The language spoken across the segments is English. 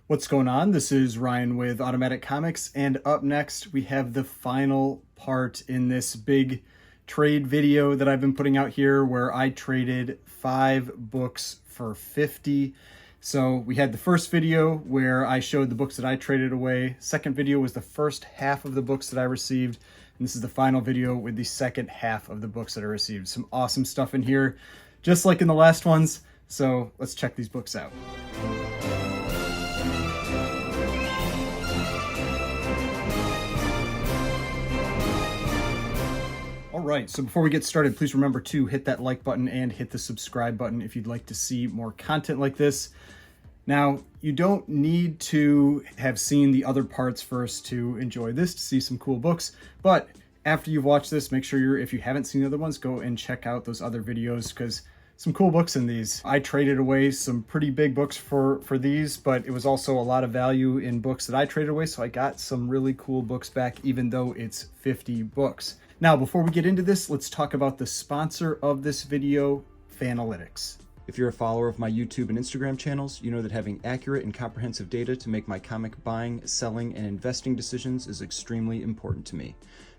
What's going on? This is Ryan with Automatic Comics, and up next we have the final part in this big trade video that I've been putting out here where I traded 5 books for 50. So we had the first video where I showed the books that I traded away. Second video was the first half of the books that I received. And this is the final video with the second half of the books that I received. Some awesome stuff in here, just like in the last ones. So let's check these books out. Alright, so before we get started, please remember to hit that like button and hit the subscribe button if you'd like to see more content like this. Now, you don't need to have seen the other parts first to enjoy this, to see some cool books, but after you've watched this, make sure if you haven't seen the other ones, go and check out those other videos because some cool books in these. I traded away some pretty big books for these, but it was also a lot of value in books that I traded away, so I got some really cool books back, even though it's 50 books. Now, before we get into this, let's talk about the sponsor of this video, Fanalytics. If you're a follower of my YouTube and Instagram channels, you know that having accurate and comprehensive data to make my comic buying, selling, and investing decisions is extremely important to me.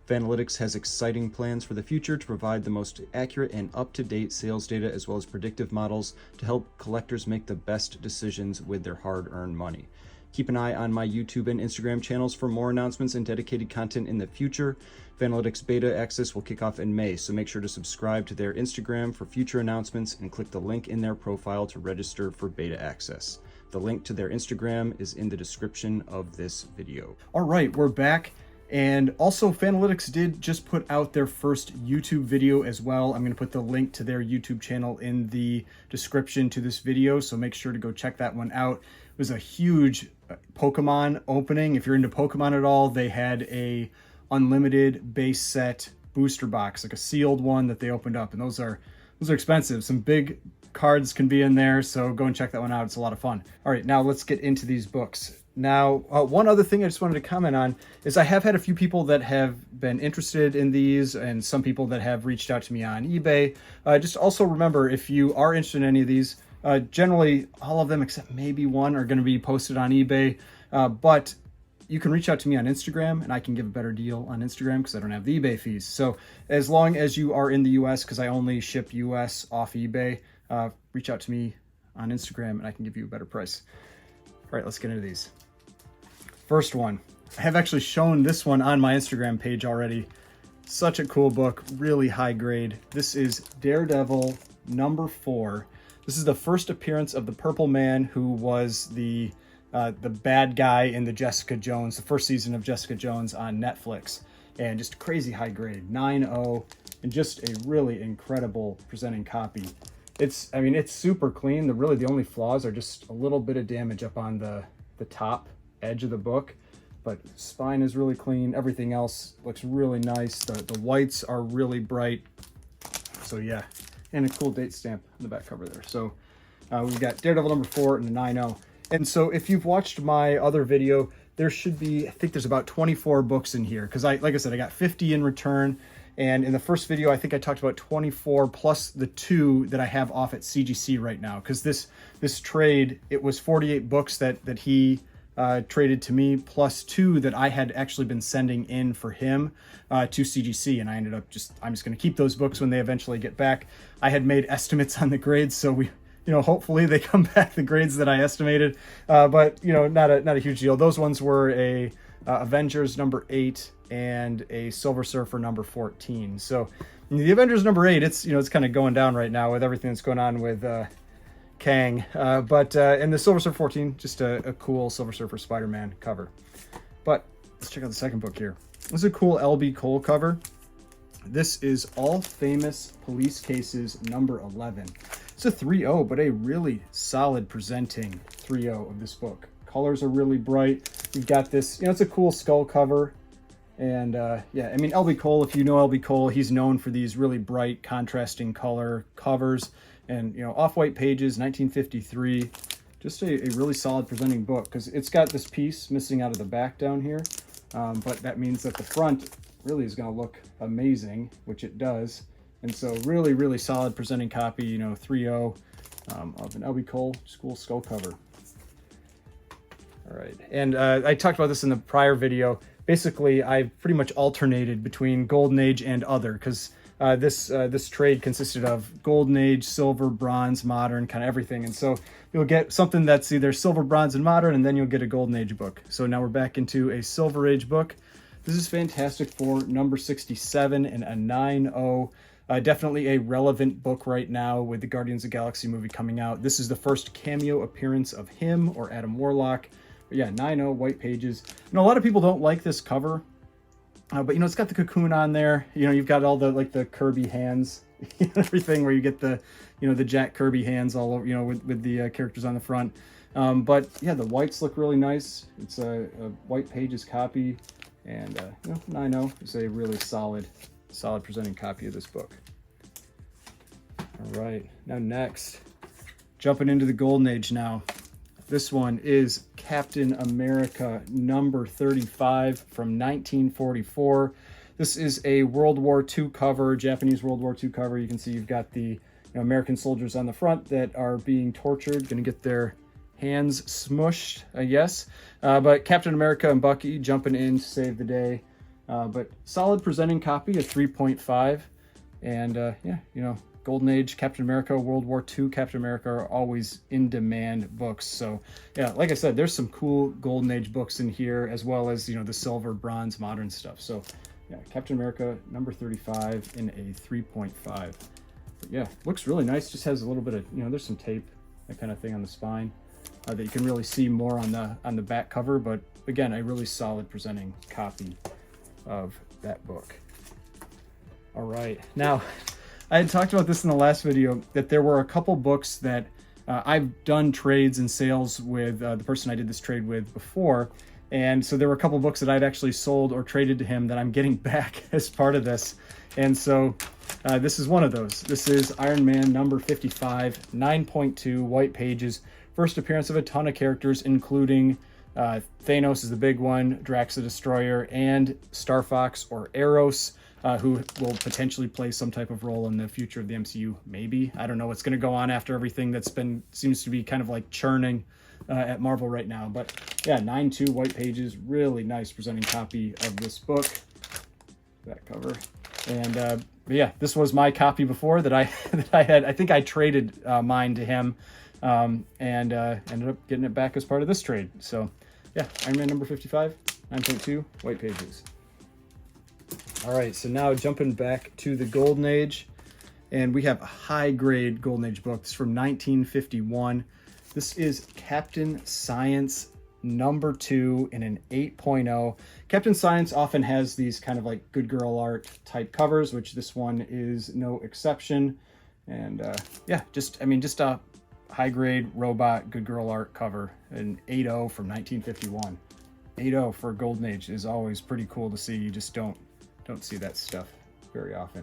Fanalytics has exciting plans for the future to provide the most accurate and up-to-date sales data as well as predictive models to help collectors make the best decisions with their hard-earned money. Keep an eye on my YouTube and Instagram channels for more announcements and dedicated content in the future. Fanalytics beta access will kick off in May, so make sure to subscribe to their Instagram for future announcements and click the link in their profile to register for beta access. The link to their Instagram is in the description of this video. All right, we're back. And also, Fanalytics did just put out their first YouTube video as well. I'm going to put the link to their YouTube channel in the description to this video, so make sure to go check that one out. It was a huge Pokemon opening. If you're into Pokemon at all, they had a unlimited base set booster box, like a sealed one that they opened up, and those are expensive. Some big cards can be in there, so go and check that one out. It's a lot of fun. All right, now let's get into these books. Now, one other thing I just wanted to comment on is I have had a few people that have been interested in these and some people that have reached out to me on eBay. Just also remember, if you are interested in any of these, generally all of them except maybe one are going to be posted on eBay, but you can reach out to me on Instagram and I can give a better deal on Instagram because I don't have the eBay fees. So as long as you are in the US, because I only ship US off eBay, reach out to me on Instagram and I can give you a better price. All right, let's get into these. First one, I have actually shown this one on my Instagram page already. Such a cool book, really high grade. This is Daredevil number 4. This is the first appearance of the Purple Man, who was the bad guy in the Jessica Jones, the first season of Jessica Jones on Netflix. And just crazy high grade, 9.0, and just a really incredible presenting copy. It's super clean. The only flaws are just a little bit of damage up on the top edge of the book, but spine is really clean. Everything else looks really nice. The whites are really bright. So yeah, and a cool date stamp on the back cover there. So we've got Daredevil number 4 and a 9.0. And so if you've watched my other video, there should be, I think there's about 24 books in here, because like I said, I got 50 in return. And in the first video, I think I talked about 24 plus the 2 that I have off at CGC right now. Because this trade, it was 48 books that he traded to me, plus 2 that I had actually been sending in for him to CGC. And I ended up I'm just going to keep those books when they eventually get back. I had made estimates on the grades, so hopefully they come back the grades that I estimated. But, not a huge deal. Those ones were a Avengers number 8 and a Silver Surfer number 14. So the Avengers number 8, it's kind of going down right now with everything that's going on with Kang. But and the Silver Surfer 14, just a cool Silver Surfer Spider-Man cover. But let's check out the second book here. This is a cool L.B. Cole cover. This is All Famous Police Cases number 11. It's a 3.0, but a really solid presenting 3.0 of this book. Colors are really bright. You've got this, it's a cool skull cover. And yeah, L.B. Cole, if you know L.B. Cole, he's known for these really bright, contrasting color covers. And, off-white pages, 1953. Just a really solid presenting book, because it's got this piece missing out of the back down here. But that means that the front really is going to look amazing, which it does. And so really, really solid presenting copy, 3.0 of an L.B. Cole school skull cover. All right, and I talked about this in the prior video. Basically, I've pretty much alternated between Golden Age and Other, because this trade consisted of Golden Age, Silver, Bronze, Modern, kind of everything. And so you'll get something that's either Silver, Bronze, and Modern, and then you'll get a Golden Age book. So now we're back into a Silver Age book. This is fantastic for number 67 and a 9-0. Definitely a relevant book right now with the Guardians of the Galaxy movie coming out. This is the first cameo appearance of him or Adam Warlock. But yeah, 9-0, white pages. A lot of people don't like this cover, but it's got the cocoon on there. You've got all the the Kirby hands, everything, where you get the the Jack Kirby hands all over, with the characters on the front. But yeah, the whites look really nice. It's a white pages copy, and 9-0 is a really solid presenting copy of this book. All right, now next, jumping into the Golden Age now. This one is Captain America number 35 from 1944. This is a World War II cover, Japanese World War II cover. You can see you've got the American soldiers on the front that are being tortured, going to get their hands smushed, I guess. But Captain America and Bucky jumping in to save the day. But solid presenting copy, a 3.5. And yeah, Golden Age Captain America, World War II Captain America are always in demand books. So yeah, like I said, there's some cool Golden Age books in here, as well as the Silver, Bronze, Modern stuff. So yeah, Captain America number 35 in a 3.5. But yeah, looks really nice. Just has a little bit of there's some tape, that kind of thing on the spine, that you can really see more on the back cover. But again, a really solid presenting copy of that book. All right, now I had talked about this in the last video, that there were a couple books that I've done trades and sales with the person I did this trade with before. And so there were a couple books that I'd actually sold or traded to him that I'm getting back as part of this. And so this is one of those. This is Iron Man number 55, 9.2, white pages. First appearance of a ton of characters, including Thanos is the big one, Drax the Destroyer, and Star Fox or Eros, who will potentially play some type of role in the future of the MCU, maybe. I don't know what's going to go on after everything that's seems to be kind of like churning at Marvel right now. But yeah, 9.2 white pages, really nice presenting copy of this book. That cover. And but yeah, this was my copy before that I had. I think I traded mine to him, and ended up getting it back as part of this trade. So yeah, Iron Man number 55, 9.2 white pages. All right, so now jumping back to the Golden Age, and we have a high-grade Golden Age book. This is from 1951. This is Captain Science number 2 in an 8.0. Captain Science often has these kind of like good girl art type covers, which this one is no exception. And yeah, just a high-grade robot good girl art cover, an 8.0 from 1951. 8.0 for Golden Age is always pretty cool to see. You just don't see that stuff very often.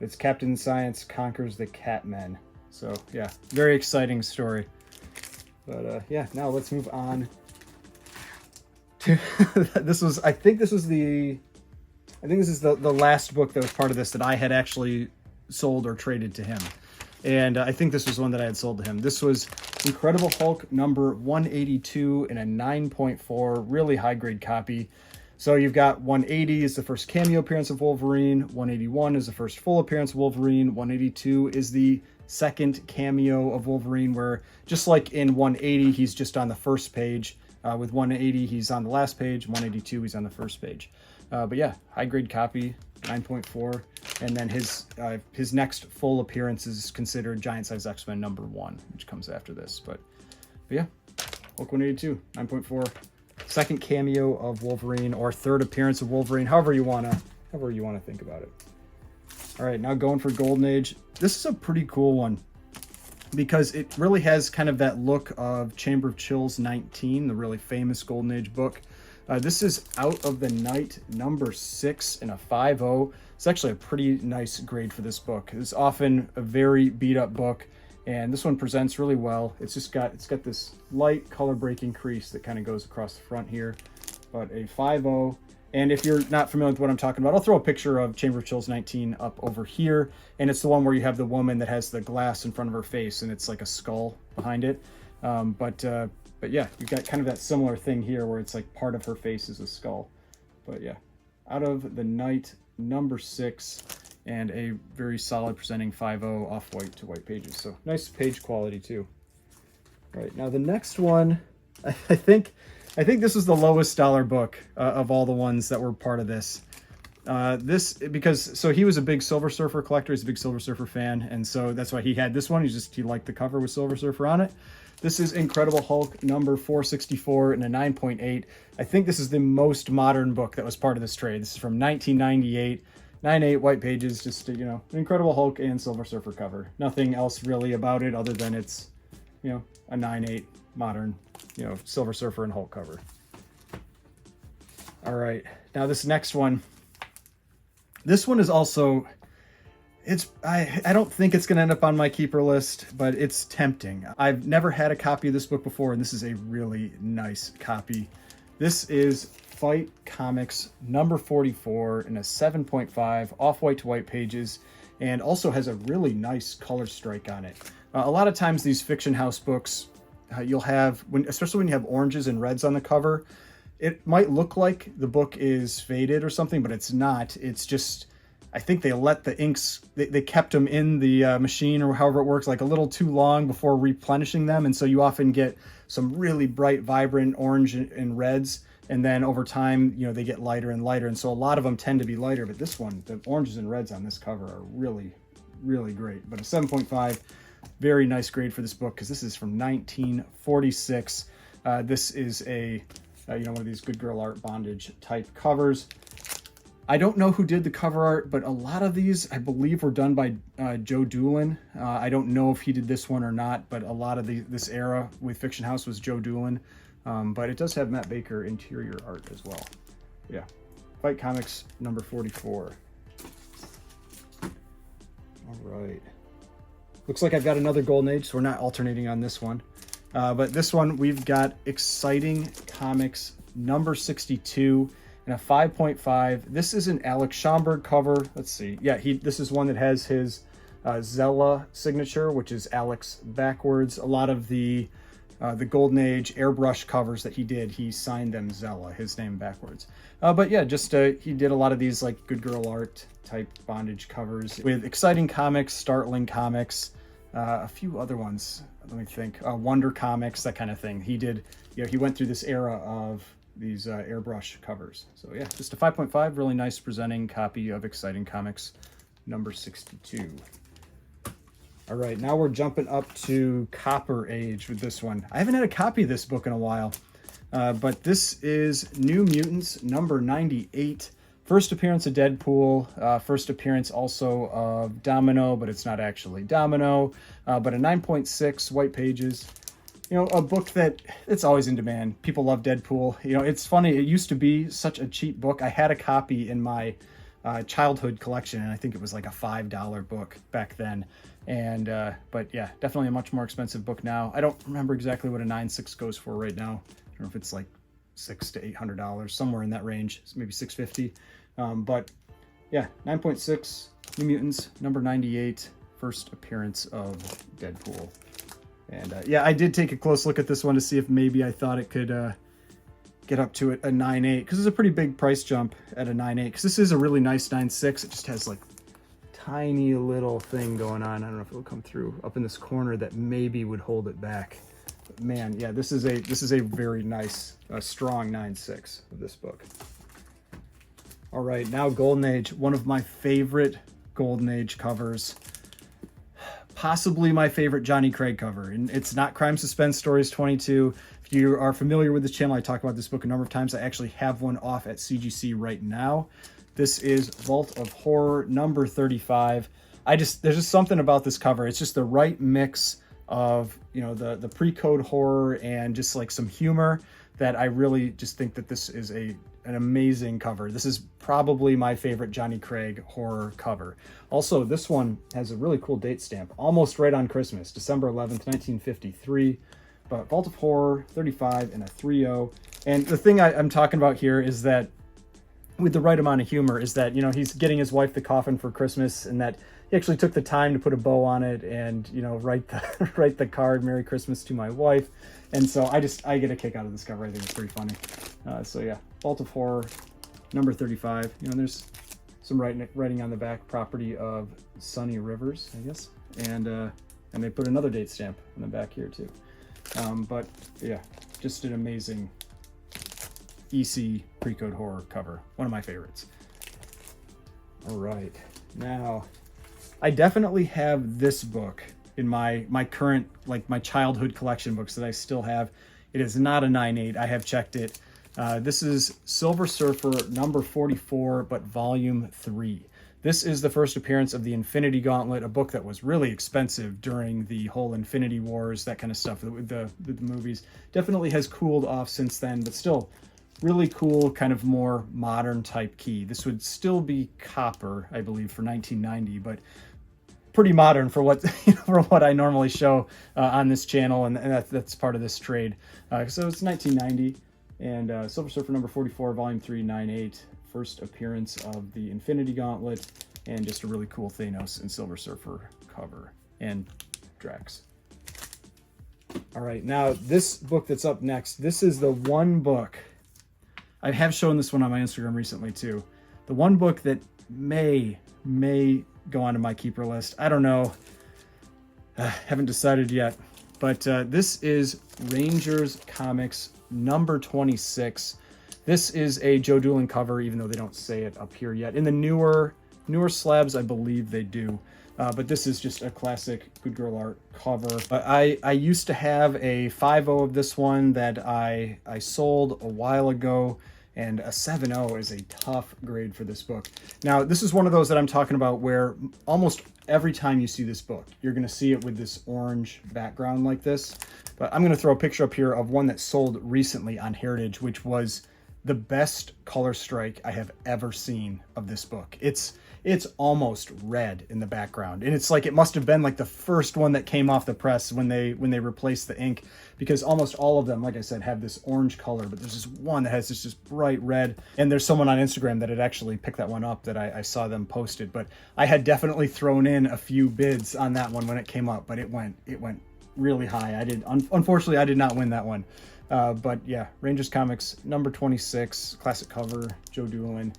It's Captain Science Conquers the Catmen. So yeah, very exciting story. But yeah, now let's move on to I think this is the last book that was part of this that I had actually sold or traded to him. And I think this was one that I had sold to him. This was Incredible Hulk number 182 in a 9.4, really high grade copy. So you've got 180 is the first cameo appearance of Wolverine, 181 is the first full appearance of Wolverine, 182 is the second cameo of Wolverine, where just like in 180, he's just on the first page. With 180, he's on the last page, 182, he's on the first page. But yeah, high grade copy, 9.4. And then his next full appearance is considered Giant Size X-Men number 1, which comes after this. But yeah, Hulk 182, 9.4. Second cameo of Wolverine, or third appearance of Wolverine, however you wanna think about it. All right, now going for Golden Age. This is a pretty cool one because it really has kind of that look of Chamber of Chills 19, the really famous Golden Age book. This is Out of the Night number 6 in a 5.0. It's actually a pretty nice grade for this book. It's often a very beat up book, and this one presents really well. It's got this light color breaking crease that kind of goes across the front here, but a 5.0. And if you're not familiar with what I'm talking about, I'll throw a picture of Chamber of Chills 19 up over here. And it's the one where you have the woman that has the glass in front of her face and it's like a skull behind it. But But yeah, you've got kind of that similar thing here where it's like part of her face is a skull. But yeah, Out of the Night, number 6, and a very solid presenting 5.0 off-white to white pages. So nice page quality too. All right, now the next one, I think this was the lowest dollar book of all the ones that were part of this. So he was a big Silver Surfer collector, he's a big Silver Surfer fan, and so that's why he had this one. He liked the cover with Silver Surfer on it. This is Incredible Hulk number 464 and a 9.8. I think this is the most modern book that was part of this trade. This is from 1998, 9.8 white pages, just, you know, Incredible Hulk and Silver Surfer cover. Nothing else really about it other than it's, you know, a 9.8 modern, you know, Silver Surfer and Hulk cover. All right, now this next one. This one is also, I don't think it's going to end up on my keeper list, but it's tempting. I've never had a copy of this book before, and this is a really nice copy. This is Fight Comics number 44 in a 7.5 off-white to white pages, and also has a really nice color strike on it. A lot of times these Fiction House books, you'll have, especially when you have oranges and reds on the cover, it might look like the book is faded or something, but it's not. It's just, I think they let the inks, they kept them in the machine or however it works, like a little too long before replenishing them. And so you often get some really bright, vibrant orange and reds. And then over time, you know, they get lighter and lighter. And so a lot of them tend to be lighter, but this one, the oranges and reds on this cover are really, really great. But a 7.5, very nice grade for this book because this is from 1946. This is a you know, one of these Good Girl Art bondage type covers. I don't know who did the cover art, but a lot of these, I believe, were done by Joe Doolin. I don't know if he did this one or not, but a lot of this era with Fiction House was Joe Doolin. But it does have Matt Baker interior art as well. Yeah, Fight Comics number 44. All right. Looks like I've got another Golden Age, so we're not alternating on this one. But this one, we've got Exciting Comics number 62 and a 5.5. This is an Alex Schomburg cover. Let's see. Yeah, this is one that has his Zella signature, which is Alex backwards. A lot of the Golden Age airbrush covers that he did, he signed them Zella, his name backwards. But yeah, just he did a lot of these like Good Girl Art type bondage covers with Exciting Comics, Startling Comics, a few other ones. Let me think. Wonder Comics, that kind of thing. He did, you know, he went through this era of these airbrush covers. So yeah, just a 5.5, really nice presenting copy of Exciting Comics number 62. All right, now we're jumping up to Copper Age with this one. I haven't had a copy of this book in a while, but this is New Mutants number 98. First appearance of Deadpool, first appearance also of Domino, but it's not actually Domino, but a 9.6 white pages. You know, a book that it's always in demand. People love Deadpool. You know, it's funny, it used to be such a cheap book. I had a copy in my childhood collection, and I think it was like a $5 book back then. And, but yeah, definitely a much more expensive book now. I don't remember exactly what a 9.6 goes for right now. I don't know if it's like $600 to $800, somewhere in that range, maybe $650. But yeah, 9.6, New Mutants, number 98, first appearance of Deadpool. And yeah, I did take a close look at this one to see if maybe I thought it could get up to a 9.8, because it's a pretty big price jump at a 9.8, because this is a really nice 9.6. It just has like tiny little thing going on. I don't know if it'll come through up in this corner that maybe would hold it back. But man, yeah, this is a very nice, strong 9.6 of this book. All right, now Golden Age, one of my favorite Golden Age covers. Possibly my favorite Johnny Craig cover. And it's not Crime Suspense Stories 22. If you are familiar with this channel, I talk about this book a number of times. I actually have one off at CGC right now. This is Vault of Horror number 35. There's just something about this cover. It's just the right mix of, you know, the pre-code horror and just like some humor that I really just think that this is an amazing cover. This is probably my favorite Johnny Craig horror cover. Also, this one has a really cool date stamp, almost right on Christmas, December 11th, 1953. But Vault of Horror 35 and a 3.0. And the thing I'm talking about here is that with the right amount of humor is that, you know, he's getting his wife the coffin for Christmas, and that, he actually took the time to put a bow on it and, you know, write the write the card, Merry Christmas to my wife. And so I get a kick out of this cover. I think it's pretty funny. So yeah, Vault of Horror, number 35. You know, there's some writing on the back, property of Sunny Rivers, I guess. And they put another date stamp on the back here too. But yeah, just an amazing EC pre-code horror cover. One of my favorites. All right, now I definitely have this book in my current, like my childhood collection books that I still have. It is not a 9.8. I have checked it. This is Silver Surfer number 44, but volume 3. This is the first appearance of the Infinity Gauntlet, a book that was really expensive during the whole Infinity Wars, that kind of stuff, the movies. Definitely has cooled off since then, but still really cool, kind of more modern type key. This would still be copper, I believe, for 1990, but pretty modern for what for what I normally show on this channel, and that's part of this trade. So it's 1990, and Silver Surfer number 44, volume 3, 9.8. First appearance of the Infinity Gauntlet, and just a really cool Thanos and Silver Surfer cover, and Drax. All right, now this book that's up next, this is the one book, I have shown this one on my Instagram recently too, the one book that may go onto my keeper list. I don't know, haven't decided yet, but this is Rangers Comics number 26. This is a Joe Doolin cover, even though they don't say it up here yet. In the newer slabs, I believe they do. But this is just a classic Good Girl Art cover. I used to have a 5.0 of this one that I sold a while ago, and a 7.0 is a tough grade for this book. Now, this is one of those that I'm talking about where almost every time you see this book, you're going to see it with this orange background like this. But I'm going to throw a picture up here of one that sold recently on Heritage, which was the best color strike I have ever seen of this book. It's almost red in the background, and it's like it must have been like the first one that came off the press when they replaced the ink, because almost all of them, like I said, have this orange color, but there's this one that has this just bright red. And there's someone on Instagram that had actually picked that one up that I saw them posted, but I had definitely thrown in a few bids on that one when it came up, but it went really high. Unfortunately I did not win that one. But yeah, Rangers Comics number 26, classic cover, Joe Doolin,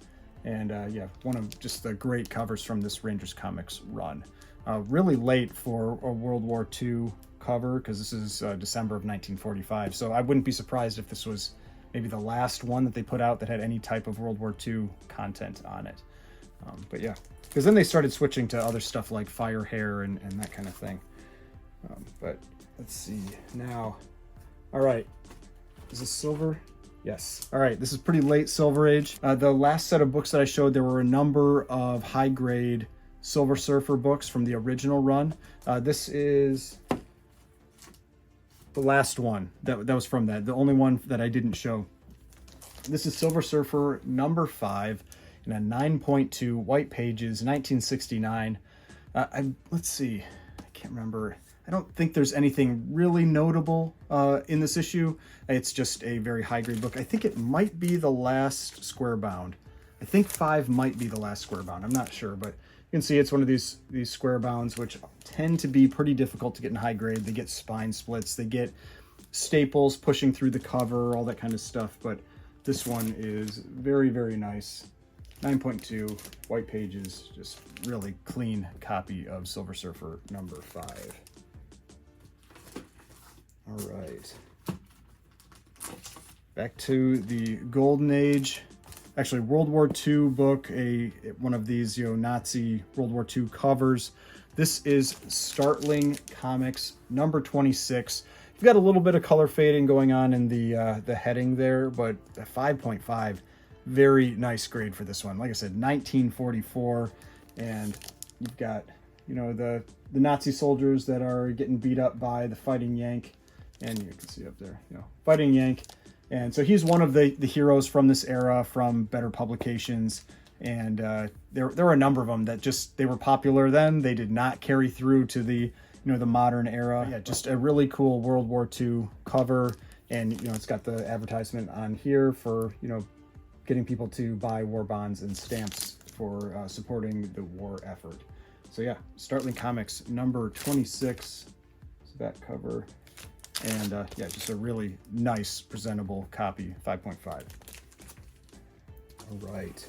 and yeah, one of just the great covers from this Rangers Comics run. Really late for a World War II cover, because this is December of 1945, so I wouldn't be surprised if this was maybe the last one that they put out that had any type of World War II content on it. But yeah, because then they started switching to other stuff like Fire Hair and that kind of thing. But let's see now. All right. Is this silver? Yes. All right, this is pretty late Silver Age. The last set of books that I showed, there were a number of high-grade Silver Surfer books from the original run. This is the last one that was from that, the only one that I didn't show. This is Silver Surfer number 5 in a 9.2, white pages, 1969. Let's see, I can't remember. I don't think there's anything really notable in this issue. It's just a very high-grade book. I think it might be the last square bound. I think 5 might be the last square bound. I'm not sure, but you can see it's one of these square bounds, which tend to be pretty difficult to get in high grade. They get spine splits, they get staples pushing through the cover, all that kind of stuff. But this one is very, very nice. 9.2, white pages, just really clean copy of Silver Surfer number 5. All right, back to the Golden Age, actually World War II book, one of these Nazi World War II covers. This is Startling Comics number 26. You've got a little bit of color fading going on in the heading there, but a 5.5, very nice grade for this one. Like I said, 1944, and you've got the Nazi soldiers that are getting beat up by the Fighting Yank. And you can see up there, Fighting Yank. And so he's one of the heroes from this era, from better publications. And there were a number of them that they were popular then. They did not carry through to the modern era. Yeah, just a really cool World War II cover. And, it's got the advertisement on here for, getting people to buy war bonds and stamps for supporting the war effort. So yeah, Startling Comics number 26. It's the back cover. And yeah, just a really nice, presentable copy, 5.5. All right.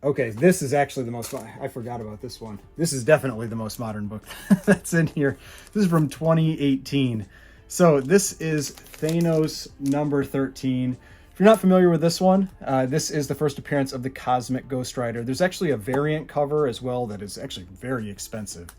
Okay, this is actually the most, I forgot about this one. This is definitely the most modern book that's in here. This is from 2018. So this is Thanos number 13. If you're not familiar with this one, this is the first appearance of the Cosmic Ghost Rider. There's actually a variant cover as well that is actually very expensive.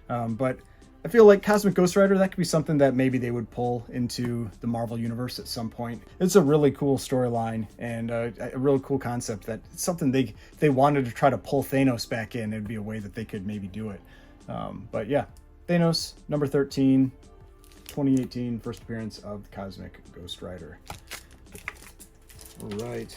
But I feel like Cosmic Ghost Rider, that could be something that maybe they would pull into the Marvel Universe at some point. It's a really cool storyline and a really cool concept that it's something they wanted to try to pull Thanos back in. It'd be a way that they could maybe do it. But yeah, Thanos, number 13, 2018, first appearance of the Cosmic Ghost Rider. All right,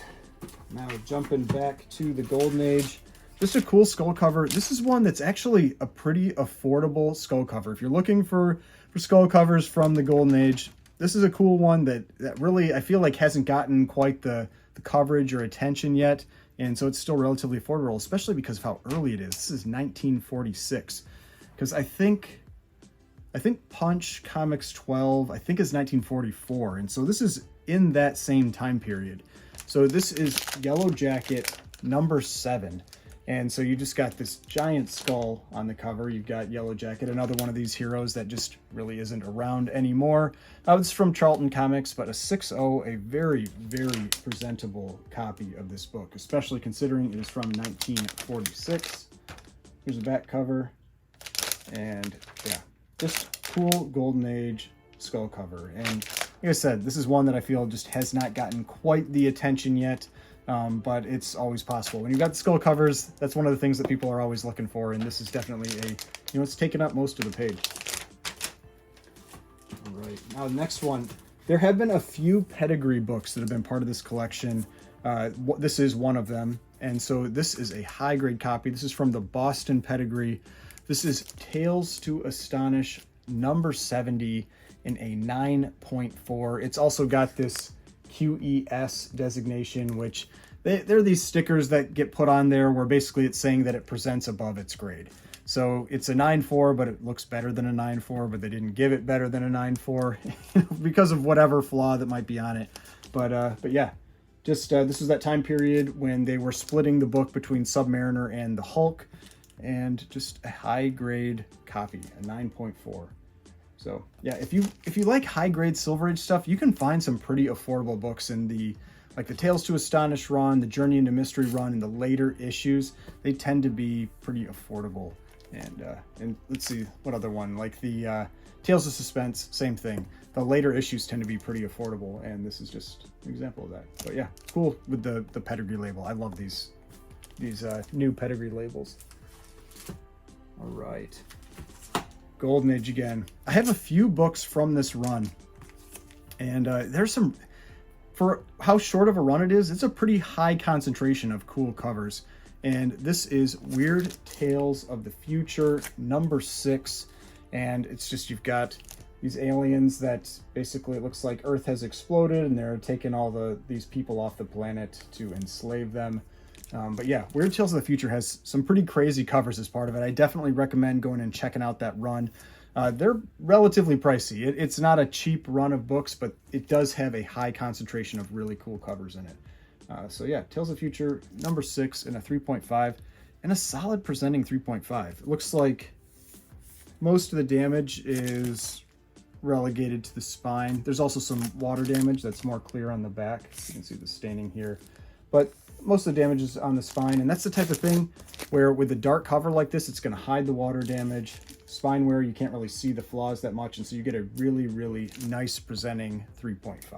now jumping back to the Golden Age. Just a cool skull cover. This is one that's actually a pretty affordable skull cover. If you're looking for skull covers from the Golden Age, this is a cool one that really, I feel like, hasn't gotten quite the coverage or attention yet. And so it's still relatively affordable, especially because of how early it is. This is 1946. Because I think Punch Comics 12, I think is 1944. And so this is in that same time period. So this is Yellow Jacket number 7. And so you just got this giant skull on the cover. You've got Yellow Jacket, another one of these heroes that just really isn't around anymore. It's from Charlton Comics, but a 6.0, a very, very presentable copy of this book, especially considering it is from 1946. Here's the back cover. And yeah, just cool Golden Age skull cover. And like I said, this is one that I feel just has not gotten quite the attention yet. But it's always possible. When you've got the skull covers, that's one of the things that people are always looking for, and this is definitely it's taken up most of the page. All right, now the next one. There have been a few pedigree books that have been part of this collection. This is one of them, and so this is a high-grade copy. This is from the Boston Pedigree. This is Tales to Astonish number 70 in a 9.4. It's also got this QES designation, which they're these stickers that get put on there where basically it's saying that it presents above its grade. So it's a 9.4, but it looks better than a 9.4, but they didn't give it better than a 9.4 because of whatever flaw that might be on it. But yeah, just this was that time period when they were splitting the book between Submariner and the Hulk, and just a high grade copy, a 9.4. So yeah, if you like high grade Silver Age stuff, you can find some pretty affordable books in the Tales to Astonish run, the Journey into Mystery run, and the later issues. They tend to be pretty affordable. And let's see what other one, like the Tales of Suspense, same thing. The later issues tend to be pretty affordable, and this is just an example of that. But yeah, cool with the pedigree label. I love these new pedigree labels. All right. Golden Age again. I have a few books from this run, and there's some, for how short of a run it is, it's a pretty high concentration of cool covers. And this is Weird Tales of the Future number 6, and it's just, you've got these aliens that basically, it looks like Earth has exploded and they're taking all these people off the planet to enslave them. But yeah, Weird Tales of the Future has some pretty crazy covers as part of it. I definitely recommend going and checking out that run. They're relatively pricey. It's not a cheap run of books, but it does have a high concentration of really cool covers in it. So yeah, Tales of the Future number 6 in a 3.5, and a solid presenting 3.5. It looks like most of the damage is relegated to the spine. There's also some water damage that's more clear on the back. You can see the staining here. But most of the damage is on the spine, and that's the type of thing where with a dark cover like this, it's going to hide the water damage. Spine wear, you can't really see the flaws that much, and so you get a really, really nice presenting 3.5.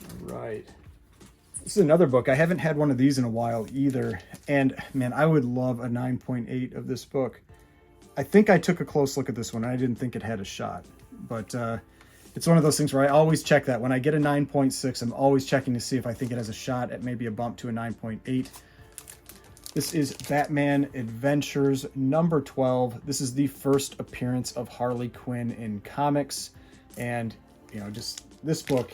All right. This is another book. I haven't had one of these in a while either, and man, I would love a 9.8 of this book. I think I took a close look at this one, and I didn't think it had a shot, but it's one of those things where I always check that. When I get a 9.6, I'm always checking to see if I think it has a shot at maybe a bump to a 9.8. This is Batman Adventures number 12. This is the first appearance of Harley Quinn in comics. And, just this book,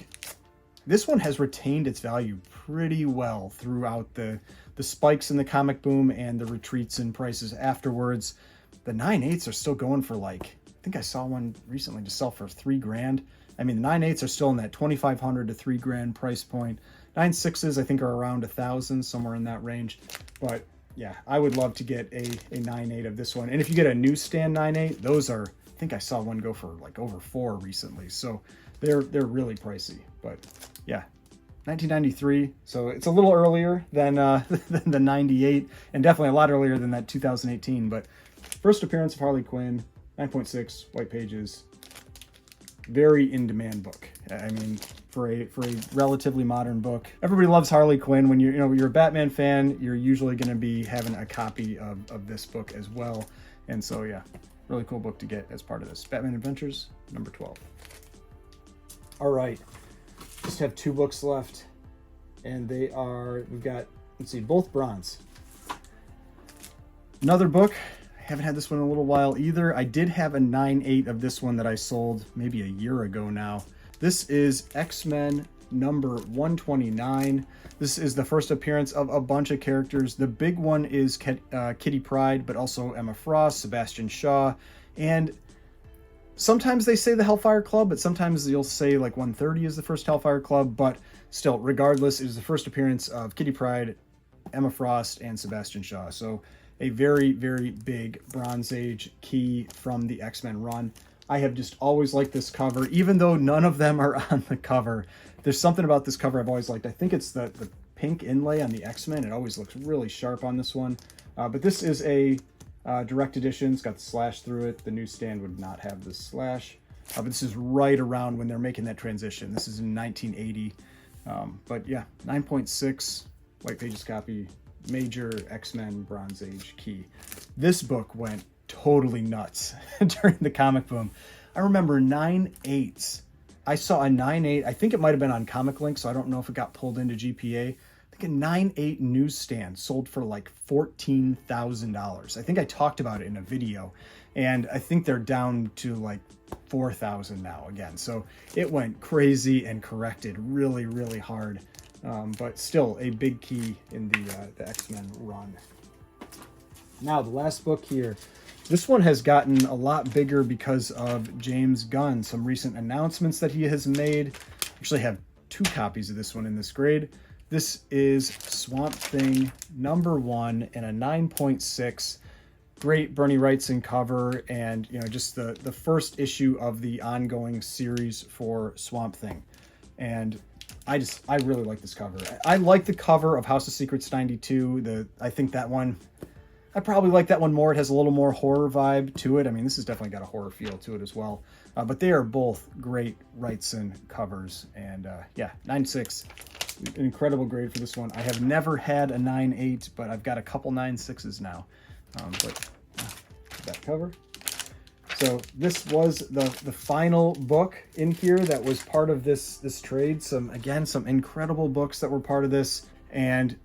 this one has retained its value pretty well throughout the the spikes in the comic boom and the retreats in prices afterwards. The 9/8s are still going for like, I think I saw one recently to sell for $3,000. I mean, the 9/8s are still in that $2,500 to $3,000 price point. 9/6s I think are around $1,000, somewhere in that range. But yeah, I would love to get a 9/8 of this one. And if you get a newsstand 9/8, those are, I think I saw one go for like over $4 recently. So they're really pricey. But yeah, 1993. So it's a little earlier than than the 98, and definitely a lot earlier than that 2018. But first appearance of Harley Quinn, 9.6 white pages. Very in-demand book. I mean, for a relatively modern book, everybody loves Harley Quinn. When you're a Batman fan, you're usually going to be having a copy of this book as well. And so yeah, really cool book to get as part of this. Batman Adventures number 12. All right, just have 2 books left, and we've got, let's see, both bronze. Another book. Haven't had this one in a little while either. I did have a 9/8 of this one that I sold maybe a year ago now. This is X-Men number 129. This is the first appearance of a bunch of characters. The big one is Kitty Pryde, but also Emma Frost, Sebastian Shaw, and sometimes they say the Hellfire Club, but sometimes you'll say like 130 is the first Hellfire Club. But still, regardless, it is the first appearance of Kitty Pryde, Emma Frost, and Sebastian Shaw. So a very, very big Bronze Age key from the X-Men run. I have just always liked this cover, even though none of them are on the cover. There's something about this cover I've always liked. I think it's the pink inlay on the X-Men. It always looks really sharp on this one. But this is a direct edition. It's got the slash through it. The newsstand would not have the slash. But this is right around when they're making that transition. This is in 1980. But yeah, 9.6 white pages copy. Major X-Men Bronze Age key. This book went totally nuts during the comic boom. I remember 9/8s. I saw a 9/8. I think it might have been on Comic Link, so I don't know if it got pulled into GPA. I think a 9/8 newsstand sold for like $14,000. I think I talked about it in a video, and I think they're down to like 4,000 now again. So it went crazy and corrected really, really hard. But still a big key in the X-Men run. Now, the last book here. This one has gotten a lot bigger because of James Gunn. Some recent announcements that he has made. Actually have 2 copies of this one in this grade. This is Swamp Thing number 1 in a 9.6. Great Bernie Wrightson cover, and just the first issue of the ongoing series for Swamp Thing. And I really like this cover. I like the cover of House of Secrets 92. I think that one, I probably like that one more. It has a little more horror vibe to it. I mean, this has definitely got a horror feel to it as well. But they are both great Wrightson covers. And yeah, 9.6, an incredible grade for this one. I have never had a 9.8, but I've got a couple 9.6s now. But that cover. So this was the final book in here that was part of this trade. Some incredible books that were part of this. And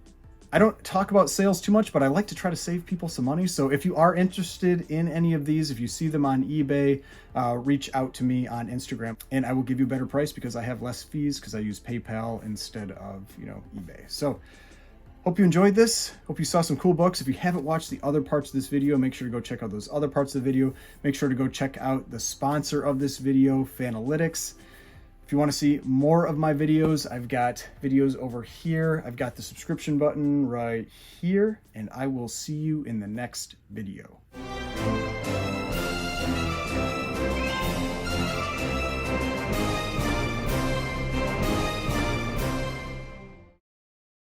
I don't talk about sales too much, but I like to try to save people some money. So if you are interested in any of these, if you see them on eBay, reach out to me on Instagram, and I will give you a better price because I have less fees because I use PayPal instead of eBay. So hope you enjoyed this. Hope you saw some cool books. If you haven't watched the other parts of this video, make sure to go check out those other parts of the video. Make sure to go check out the sponsor of this video, Fanalytics. If you want to see more of my videos, I've got videos over here. I've got the subscription button right here, and I will see you in the next video.